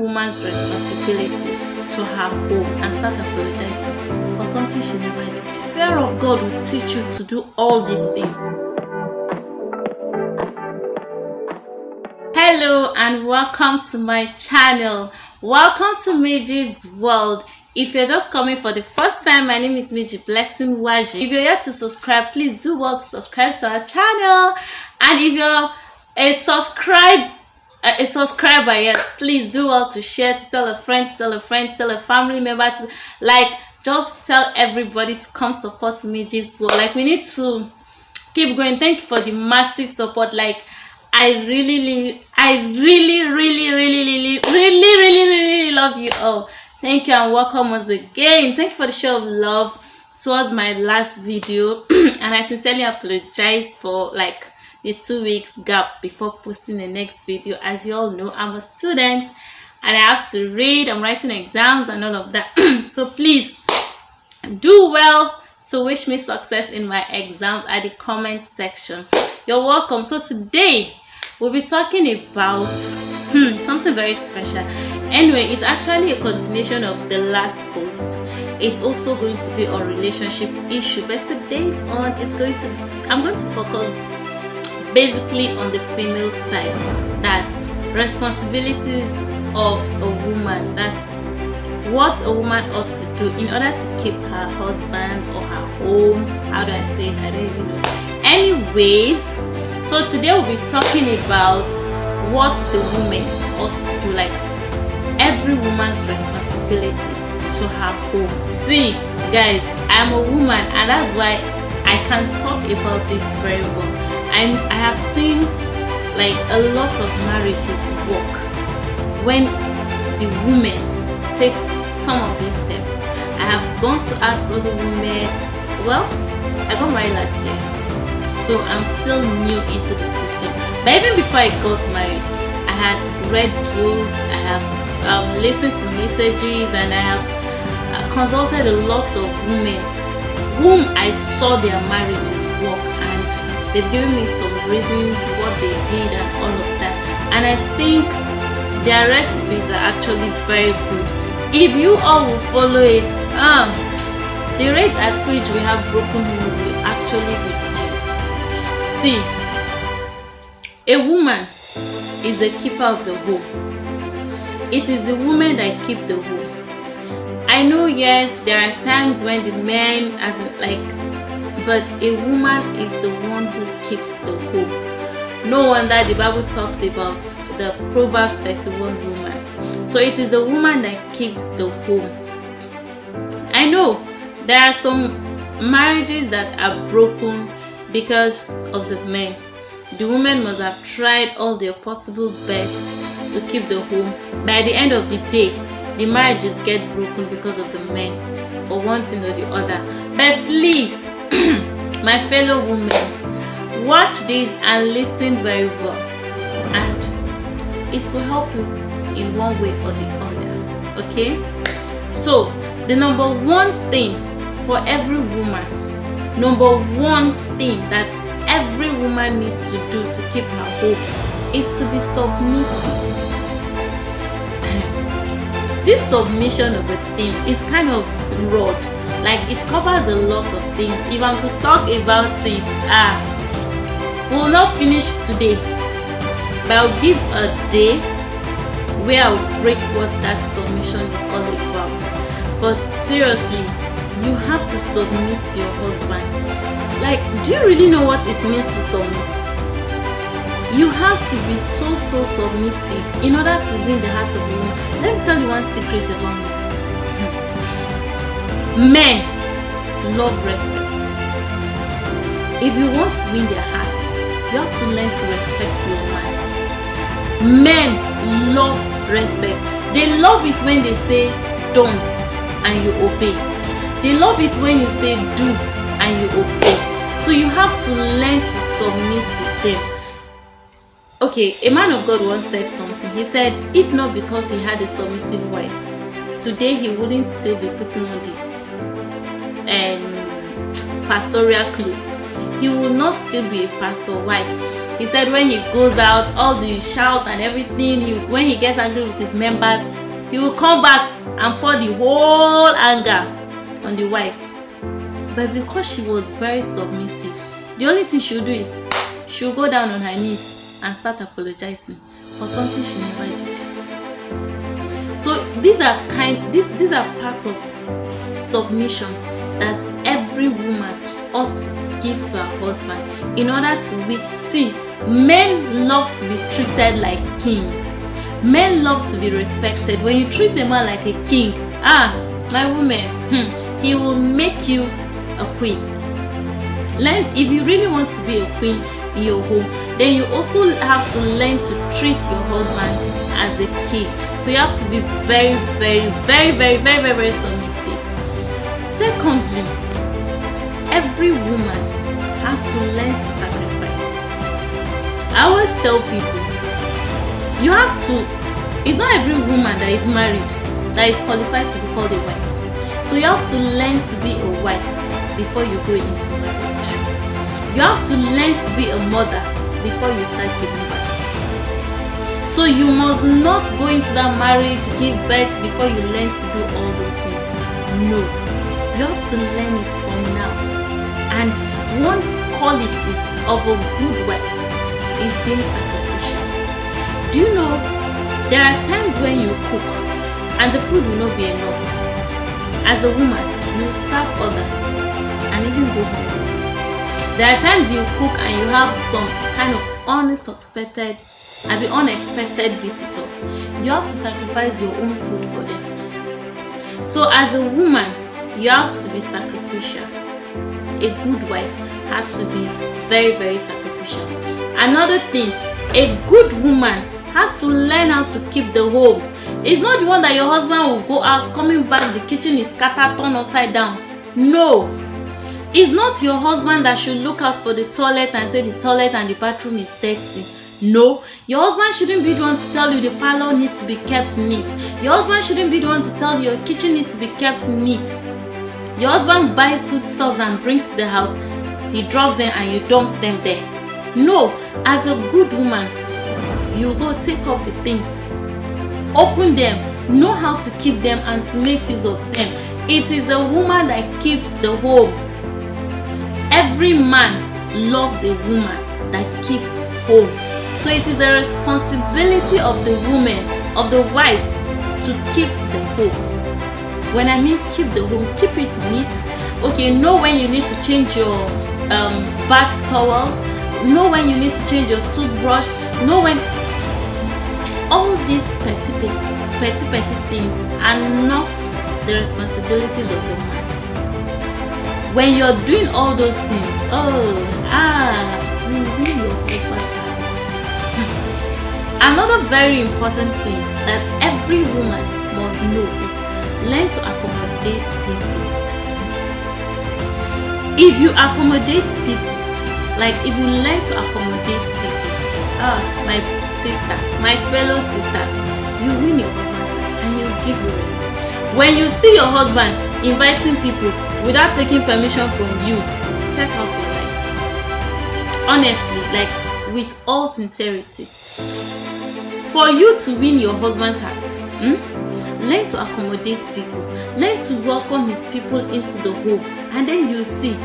woman's responsibility to her home and start apologizing for something she never did. Fear of God will teach you to do all these things. Hello and welcome to my channel. Welcome to MIJIB'S world. If you're just coming for the first time, my name is MIJIB'S. If you're yet to subscribe, please do well to subscribe to our channel. And if you're a subscriber, yes, please do well to share, to tell a friend, to tell a friend, to tell a family member, to just tell everybody to come support MIJIB'S world. We need to keep going. Thank you for the massive support. I really love you all. Thank you and welcome once again. Thank you for the show of love towards my last video and I sincerely apologize for the 2 weeks gap before posting the next video. As you all know, I'm a student and I have to read, I'm writing exams and all of that. So please do well to wish me success in my exam at the comment section. You're welcome. So today we'll be talking about something very special. Anyway, it's actually a continuation of the last post. It's also going to be a relationship issue, but today I'm going to focus basically on the female side. That's responsibilities of a woman. That's what a woman ought to do in order to keep her husband or her home. How do I say it? I don't even know. Anyways, so today we'll be talking about what the woman ought to do, every woman's responsibility to her home. See, guys, I'm a woman and that's why I can talk about this very well. I have seen a lot of marriages work when the women take some of these steps. I have gone to ask other women. Well, I got married last year, so I'm still new into the system. But even before I got married, I had read books, I have listened to messages, and I have consulted a lot of women whom I saw their marriages work, and they've given me some reasons what they did and all of that. And I think their recipes are actually very good. If you all will follow it, the rate at which we have broken homes will actually reduce. See, a woman is the keeper of the home. It is the woman that keep the home. I know, yes, there are times when the men but a woman is the one who keeps the home. No wonder the Bible talks about the Proverbs 31 woman. So it is the woman that keeps the home. I know there are some marriages that are broken because of the men. The women must have tried all their possible best to keep the home. By the end of the day, the marriages get broken because of the men, for one thing or the other. But please, my fellow women, watch this and listen very well, and it will help you in one way or the other. Okay? So the number one thing for every woman, that every woman needs to do to keep her home is to be submissive. This submission of a thing is kind of broad. It covers a lot of things. If I'm to talk about it, we will not finish today. But I'll give a day where I'll break what that submission is all about. But seriously, you have to submit to your husband. Do you really know what it means to submit? You have to be so submissive in order to win the heart of a woman. Let me tell you one secret about men. Men love respect. If you want to win their hearts, you have to learn to respect your man. Men love respect. They love it when they say don't and you obey. They love it when you say do and you obey. So you have to learn to submit to them. Okay, a man of God once said something. He said, if not because he had a submissive wife, today he wouldn't still be putting on the pastoral clothes. He will not still be a pastor. Why? He said when he goes out, all the shout and everything, when he gets angry with his members, He will come back and pour the whole anger on the wife. But because she was very submissive, the only thing she'll do is she'll go down on her knees and start apologizing for something she never did. So these are parts of submission that every woman ought to give to her husband in order to win. See, men love to be treated like kings. Men love to be respected. When you treat a man like a king, my woman, he will make you a queen. If you really want to be a queen in your home, then you also have to learn to treat your husband as a king. So you have to be very, very, very, very, very, very, very submissive. Secondly, every woman has to learn to sacrifice. I always tell people, you have to, it's not every woman that is married that is qualified to be called a wife. So you have to learn to be a wife before you go into marriage. You have to learn to be a mother before you start giving birth. So you must not go into that marriage, give birth before you learn to do all those things. No. You have to learn it from now. And one quality of a good wife is being sacrificial. Do you know, there are times when you cook and the food will not be enough. As a woman, you serve others and even go hungry. There are times you cook and you have some kind of unexpected visitors. You have to sacrifice your own food for them. So as a woman, you have to be sacrificial. A good wife has to be very, very sacrificial. Another thing, a good woman has to learn how to keep the home. It's not the one that your husband will go out, coming back, the kitchen is scattered, turned upside down. No. It's not your husband that should look out for the toilet and say the toilet and the bathroom is dirty. No. Your husband shouldn't be the one to tell you the parlor needs to be kept neat. Your husband shouldn't be the one to tell you your kitchen needs to be kept neat. Your husband buys foodstuffs and brings to the house. He drops them and you dump them there. No. As a good woman, you go take up the things, open them, know how to keep them and to make use of them. It is a woman that keeps the home. Every man loves a woman that keeps home. So it is the responsibility of the women, of the wives, to keep the home. When I mean keep the home, keep it neat. Okay, know when you need to change your bath towels, know when you need to change your toothbrush, know when all these petty things are not the responsibilities of the man. When you're doing all those things, you win your husband's heart. Another very important thing that every woman must know is learn to accommodate people. If you accommodate people, like if you learn to accommodate people, my sisters, my fellow sisters, you win your husband's heart and he'll give you respect. When you see your husband inviting people without taking permission from you, check out your life. Honestly, like with all sincerity. For you to win your husband's heart, learn to accommodate people. Learn to welcome his people into the home, and then you see.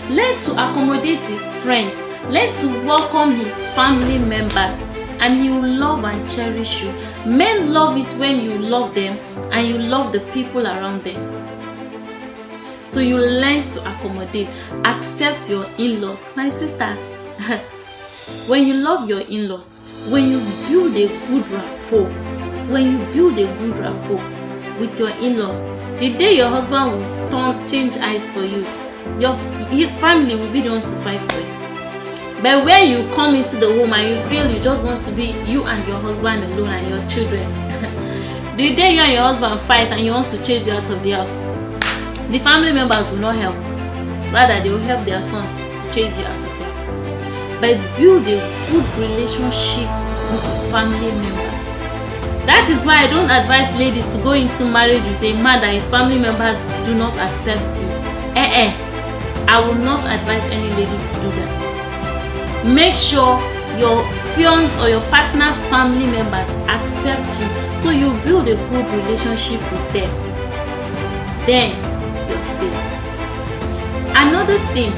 Learn to accommodate his friends. Learn to welcome his family members, and he will love and cherish you. Men love it when you love them and you love the people around them. So you learn to accommodate, accept your in-laws. My sisters, when you love your in-laws, when you build a good rapport, with your in-laws, the day your husband will change eyes for you, his family will be the ones to fight for you. But when you come into the home and you feel you just want to be you and your husband alone and your children, the day you and your husband fight and he wants to chase you out of the house, the family members will not help. Rather, they will help their son to chase you out of the house. But build a good relationship with his family members. That is why I don't advise ladies to go into marriage with a man that his family members do not accept you. I will not advise any lady to do that. Make sure your fiance or your partner's family members accept you So you build a good relationship with them, then you're safe. Another thing,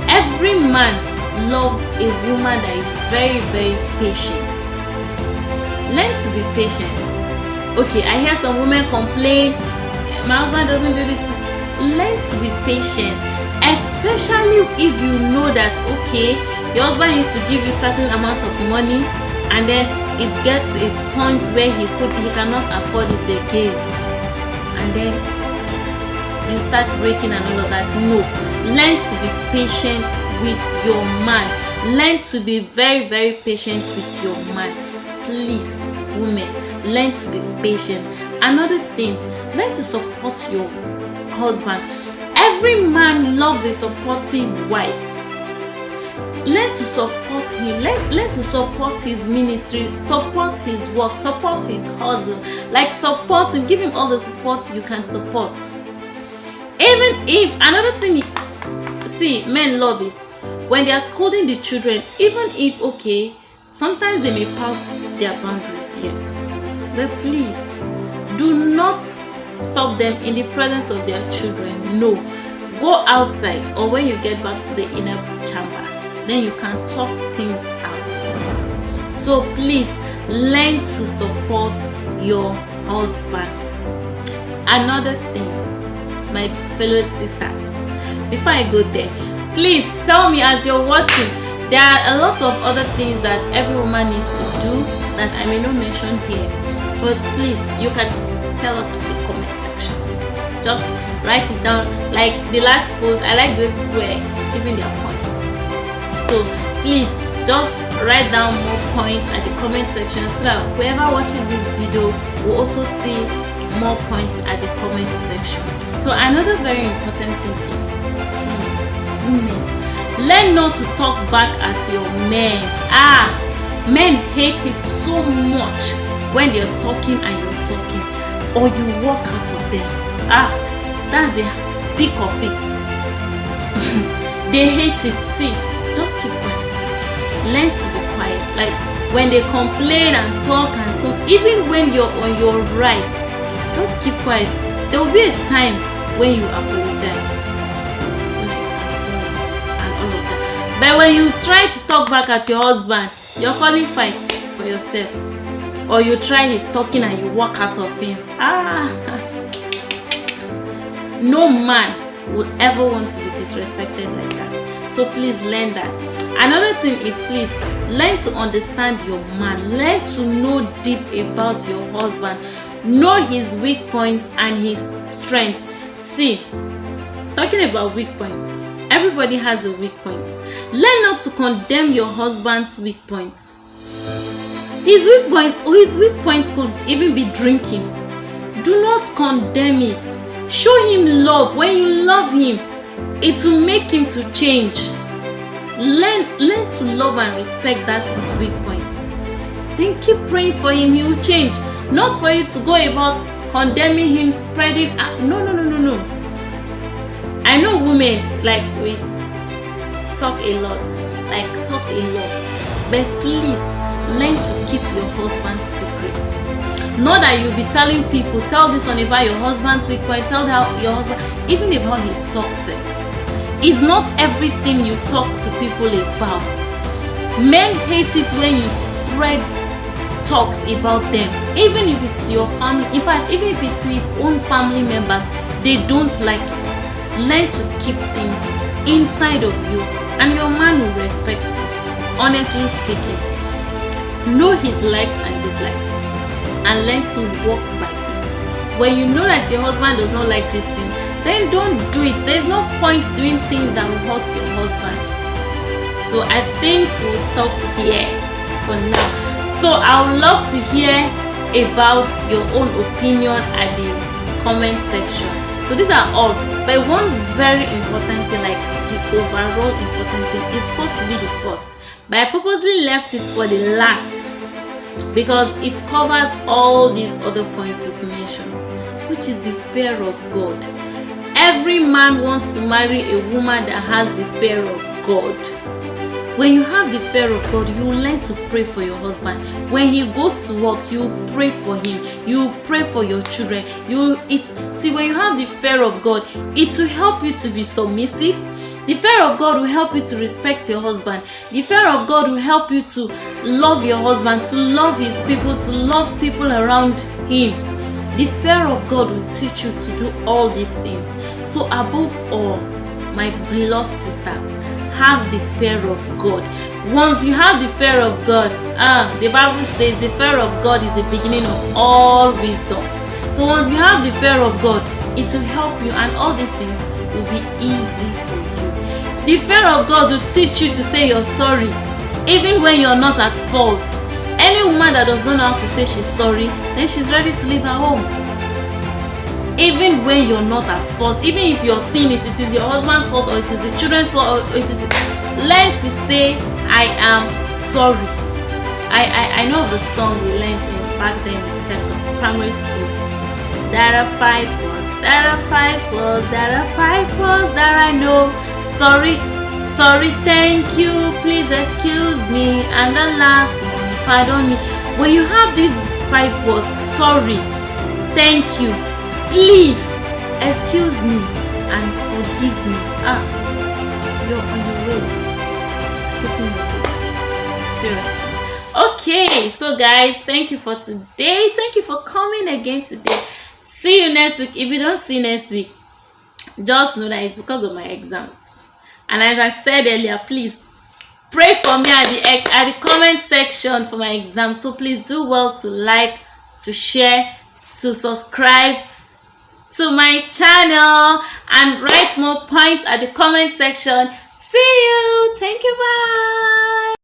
every man loves a woman that is very, very patient. Learn to be patient. Okay, I hear some women complain, my husband doesn't do this. Learn to be patient, especially if you know that, okay, your husband used to give you certain amount of money, and then it gets to a point where he cannot afford it again, and then you start breaking and all of that. No, learn to be patient with your man. Learn to be very, very patient with your man. Please, women, learn to be patient. Another thing, learn to support your husband. Every man loves a supportive wife. Learn to support him. Learn to support his ministry, support his work, support his hustle. Like, support him, give him all the support you can support. Even if, another thing, see, men love is when they are scolding the children, even if, okay, sometimes they may pass their boundaries, yes, but please do not stop them in the presence of their children. No, go outside, or when you get back to the inner chamber, then you can talk things out. So please learn to support your husband. Another thing, my fellow sisters, before I go there, please tell me as you're watching, there are a lot of other things that every woman needs to do that I may not mention here, but please, you can tell us in the comment section. Just write it down. Like the last post, I like the way people were giving their points. So please just write down more points at the comment section so that whoever watches this video will also see more points at the comment section. So another very important thing is, please, women, learn not to talk back at your men. Men hate it so much when they're talking and you're talking, or you walk out of them. That's the peak of it. They hate it. See, just keep quiet. Learn to be quiet. Like when they complain and talk, even when you're on your right, just keep quiet. There will be a time when you apologize, I'm sorry, and all of that. But when you try to talk back at your husband, you're calling fight for yourself. Or you try his talking and you walk out of him. No man would ever want to be disrespected like that. So please learn that. Another thing is, please learn to understand your man. Learn to know deep about your husband. Know his weak points and his strengths. See, talking about weak points, everybody has a weak points. Learn not to condemn your husband's weak points. His weak points could even be drinking. Do not condemn it. Show him love. When you love him, it will make him to change. Learn to love and respect that his weak points. Then keep praying for him. He will change. Not for you to go about condemning him, spreading. No. I know women, like, we talk a lot. But please, learn to keep your husband's secrets. Not that you'll be telling people, tell this one about your husband's weak point, tell your husband, even about his success. It's not everything you talk to people about. Men hate it when you spread talks about them, even if it's your family. In fact, even if it's his own family members, they don't like it. Learn to keep things inside of you, and your man will respect you. Honestly speaking, know his likes and dislikes, and learn to walk by it. When you know that your husband does not like this thing, then don't do it. There's no point doing things that will hurt your husband. So I think we'll stop here for now. So I would love to hear about your own opinion at the comment section. So these are all, but one very important thing, like the overall important thing, is supposed to be the first, but I purposely left it for the last because it covers all these other points we've mentioned, which is the fear of God. Every man wants to marry a woman that has the fear of God. When you have the fear of God, you learn to pray for your husband. When he goes to work, you pray for him. You pray for your children. See, when you have the fear of God, it will help you to be submissive. The fear of God will help you to respect your husband. The fear of God will help you to love your husband, to love his people, to love people around him. The fear of God will teach you to do all these things. So above all, my beloved sisters, have the fear of God. Once you have the fear of God, the Bible says the fear of God is the beginning of all wisdom. So once you have the fear of God, it will help you, and all these things will be easy for you. The fear of God will teach you to say you're sorry, even when you're not at fault. Any woman that does not know how to say she's sorry, then she's ready to leave her home. Even when you're not at fault, even if you're seeing it is your husband's fault, or it is the children's fault, or it is, learn to say, I am sorry. I know the song we learned back then in primary school. There are 5 words, there are 5 words, there are 5 words that I know. Sorry, sorry, thank you, please excuse me, and the last one, pardon me. When you have these 5 words, sorry, thank you, please excuse me, and forgive me, you're on your way to keeping your way. Seriously. Okay, so guys, thank you for today. Thank you for coming again today. See you next week. If you don't see next week, just know that it's because of my exams. And as I said earlier, please pray for me at the comment section for my exam. So please do well to like, to share, to subscribe to my channel, and write more points at the comment section. See you. Thank you. Bye.